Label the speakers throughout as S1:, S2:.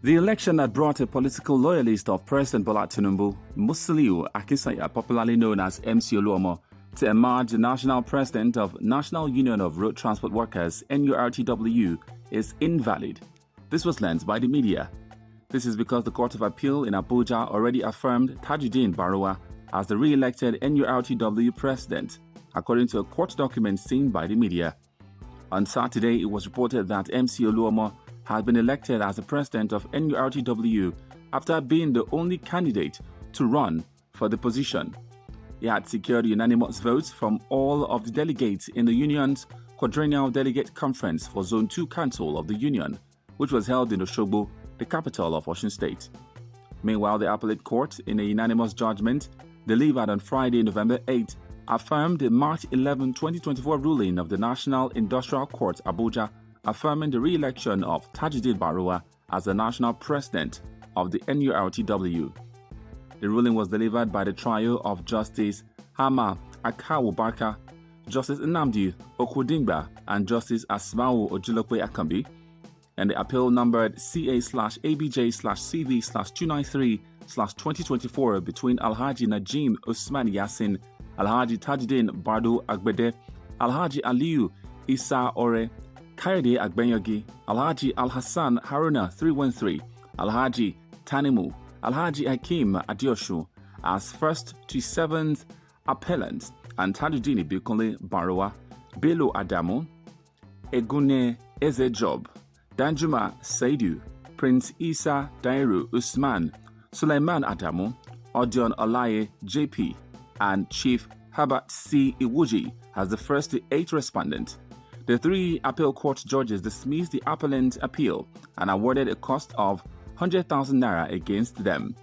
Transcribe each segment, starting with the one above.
S1: The election that brought a political loyalist of President Bola Tinubu, Musiliu Akinsanya, popularly known as MC Oluomo, to emerge the national president of National Union of Road Transport Workers, NURTW, is invalid. This was learned by the media. This is because the Court of Appeal in Abuja already affirmed Tajuddin Barawa as the re-elected NURTW president, according to a court document seen by the media. On Saturday, it was reported that MC Oluomo had been elected as the president of NURTW after being the only candidate to run for the position. He had secured unanimous votes from all of the delegates in the union's quadrennial delegate conference for Zone 2 Council of the Union, which was held in Osogbo, the capital of Osun State. Meanwhile, the appellate court, in a unanimous judgment delivered on Friday, November 8, affirmed the March 11, 2024 ruling of the National Industrial Court, Abuja, affirming the re-election of Tajuddin Barawa as the national president of the NURTW. The ruling was delivered by the trio of Justice Hama Akawu-Barka, Justice Nnamdi Okwudingba, and Justice Asma'u Ojulokwe Akambi, and the appeal numbered CA/ABJ/CV/293/2024 between Alhaji Najim Usman Yassin, Alhaji Tajuddin Bardo Agbede, Alhaji Aliyu Isa Ore, Kayode Agbenyogi, Alhaji Al-Hassan Haruna 313, Alhaji Tanimu, Alhaji Hakim Adioshu as first to seventh appellants, and Tajuddin Bikunle Barawa, Bello Adamu, Egune Ezejob, Danjuma Saidu, Prince Isa Dairu Usman, Suleiman Adamu, Odion Olaye JP, and Chief Herbert C. Iwuji as the first to 8 respondents. The 3 appeal court judges dismissed the appellant appeal and awarded a cost of 100,000 naira against them.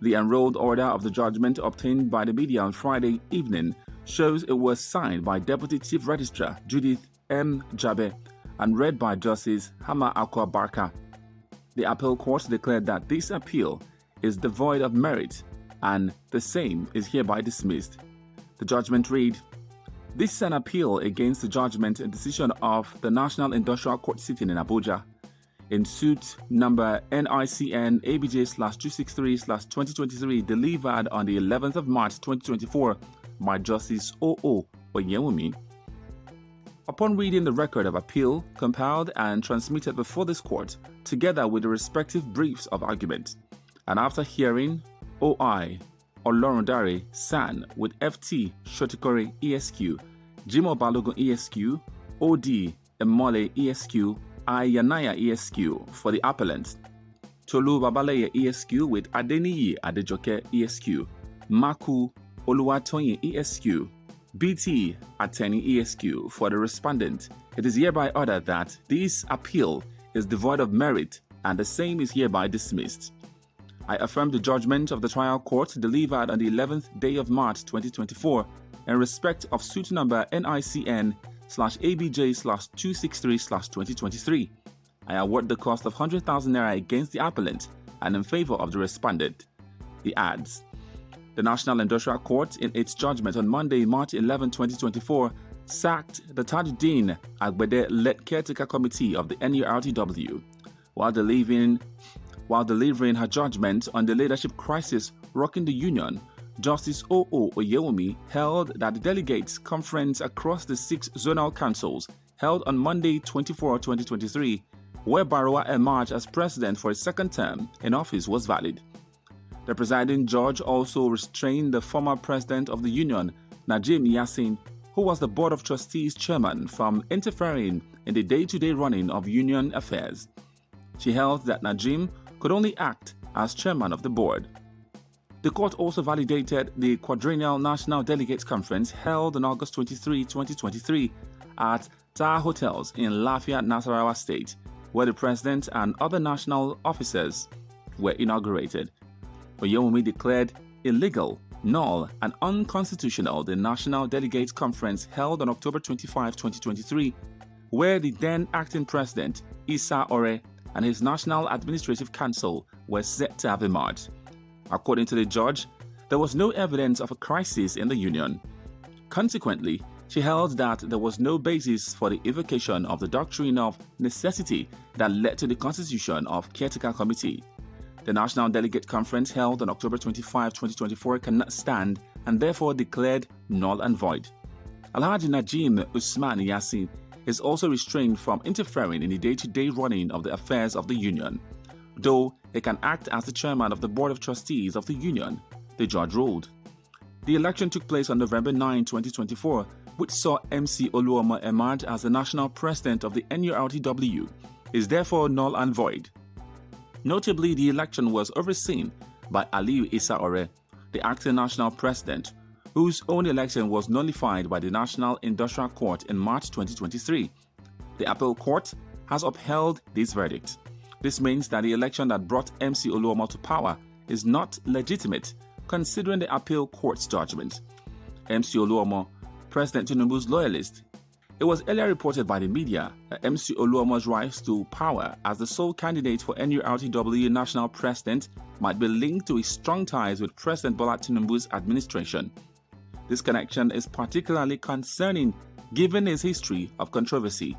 S1: The enrolled order of the judgment obtained by the media on Friday evening shows it was signed by Deputy Chief Registrar Judith M. Jabe and read by Justice Hama Akwa-Barka. The appeal court declared that this appeal is devoid of merit and the same is hereby dismissed. The judgment read, "This is an appeal against the judgment and decision of the National Industrial Court sitting in Abuja in suit number NICN ABJ/263/2023 delivered on the 11th of March 2024 by Justice O.O. Oyewumi. Upon reading the record of appeal compiled and transmitted before this court, together with the respective briefs of argument, and after hearing O.I. Olorundare San with F.T. Shotikore ESQ, Jimo Balogun ESQ, O.D. Emole ESQ, Ayanaya ESQ for the appellant, Tolu Babaleye ESQ with Adeniyi Adejoke ESQ, Maku Oluwatoyin ESQ, BT Ateni ESQ for the respondent. It is hereby ordered that this appeal is devoid of merit and the same is hereby dismissed. I affirm the judgment of the trial court delivered on the 11th day of March 2024 in respect of suit number NICN/ABJ/263/2023. I award the cost of 100,000 naira against the appellant and in favor of the respondent." He adds, the National Industrial Court, in its judgment on Monday, March 11, 2024, sacked the Tajuddin Agbede-led caretaker committee of the NURTW while delivering her judgment on the leadership crisis rocking the union. Justice O.O. Oyewumi held that the delegates' conference across the 6 zonal councils held on Monday, 24, 2023, where Barawa emerged as president for a second term in office, was valid. The presiding judge also restrained the former president of the union, Najim Yassin, who was the Board of Trustees chairman, from interfering in the day-to-day running of union affairs. She held that Najim could only act as chairman of the board. The court also validated the quadrennial National Delegates Conference held on August 23, 2023 at Taha Hotels in Lafia, Nasarawa State, where the president and other national officers were inaugurated. Oyewumi declared illegal, null, and unconstitutional the National Delegates Conference held on October 25, 2023, where the then acting president, Isa Ore, and his National Administrative Council were set to have emerged. According to the judge, there was no evidence of a crisis in the union. Consequently, She held that there was no basis for the invocation of the doctrine of necessity that led to the constitution of Caretaker Committee. The National Delegate Conference held on October 25, 2024 cannot stand and therefore declared null and void. Alhaji Najim Usman Yassin is also restrained from interfering in the day-to-day running of the affairs of the union, though he can act as the chairman of the Board of Trustees of the union, the judge ruled. The election took place on November 9, 2024, which saw MC Oluomo emerge as the national president of the NURTW, is therefore null and void. Notably, the election was overseen by Aliyu Issa Ore, the acting national president, whose own election was nullified by the National Industrial Court in March 2023. The Appeal Court has upheld this verdict. This means that the election that brought MC Oluomo to power is not legitimate, considering the Appeal Court's judgment. MC Oluomo, President Tinubu's loyalist. It was earlier reported by the media that MC Oluomo's rise to power as the sole candidate for NURTW national president might be linked to his strong ties with President Bola Tinubu's administration. This connection is particularly concerning given his history of controversy.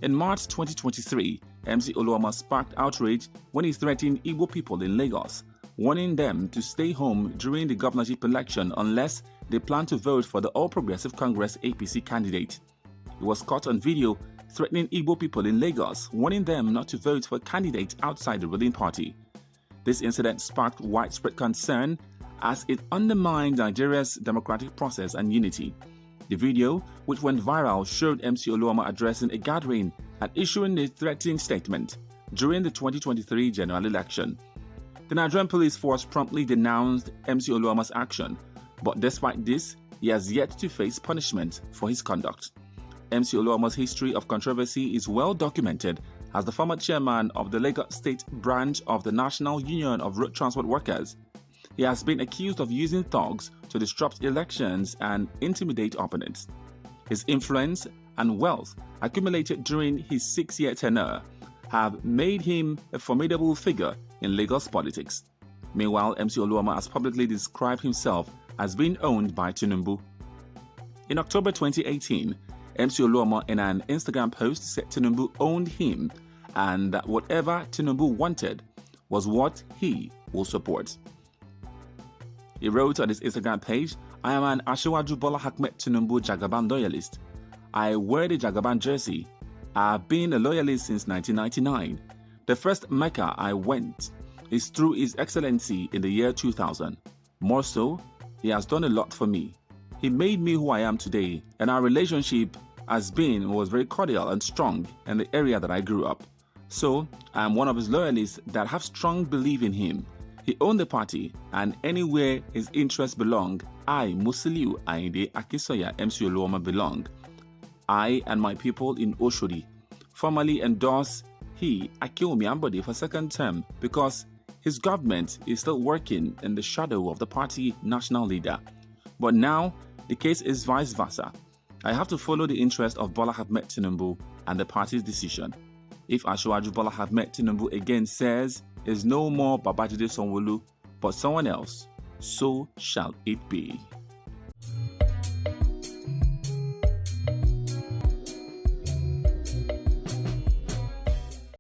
S1: In March 2023, MC Oluomo sparked outrage when he threatened Igbo people in Lagos, warning them to stay home during the governorship election unless they plan to vote for the All Progressive Congress APC candidate. He was caught on video threatening Igbo people in Lagos, warning them not to vote for a candidate outside the ruling party. This incident sparked widespread concern as it undermined Nigeria's democratic process and unity. The video, which went viral, showed MC Oluomo addressing a gathering and issuing a threatening statement during the 2023 general election. The Nigerian police force promptly denounced MC Oluomo's action, but despite this, he has yet to face punishment for his conduct. MC Oluomo's history of controversy is well documented as the former chairman of the Lagos State branch of the National Union of Road Transport Workers. He has been accused of using thugs to disrupt elections and intimidate opponents. His influence and wealth accumulated during his 6-year tenure have made him a formidable figure in Lagos politics. Meanwhile, MC Oluomo has publicly described himself as being owned by Tinubu. In October 2018, MC Oluomo in an Instagram post said Tinubu owned him and that whatever Tinubu wanted was what he will support. He wrote on his Instagram page, "I am an Asiwaju Bola Ahmed Tinubu Jagaban loyalist. I wear the Jagaban jersey. I have been a loyalist since 1999. The first Mecca I went is through His Excellency in the year 2000. More so, he has done a lot for me. He made me who I am today, and our relationship was very cordial and strong in the area that I grew up. So, I am one of his loyalists that have strong belief in him. He owned the party, and anywhere his interests belong, I, Musiliu Ayinde Akinsoya MC Oluomo, belong. I and my people in Oshodi formally endorse Akinwumi Ambode for second term because his government is still working in the shadow of the party national leader. But now, the case is vice versa. I have to follow the interest of Bola Ahmed Tinubu and the party's decision. If Asiwaju Bola Ahmed Tinubu again says is no more Babajide Sanwo-Olu, but someone else, so shall it be."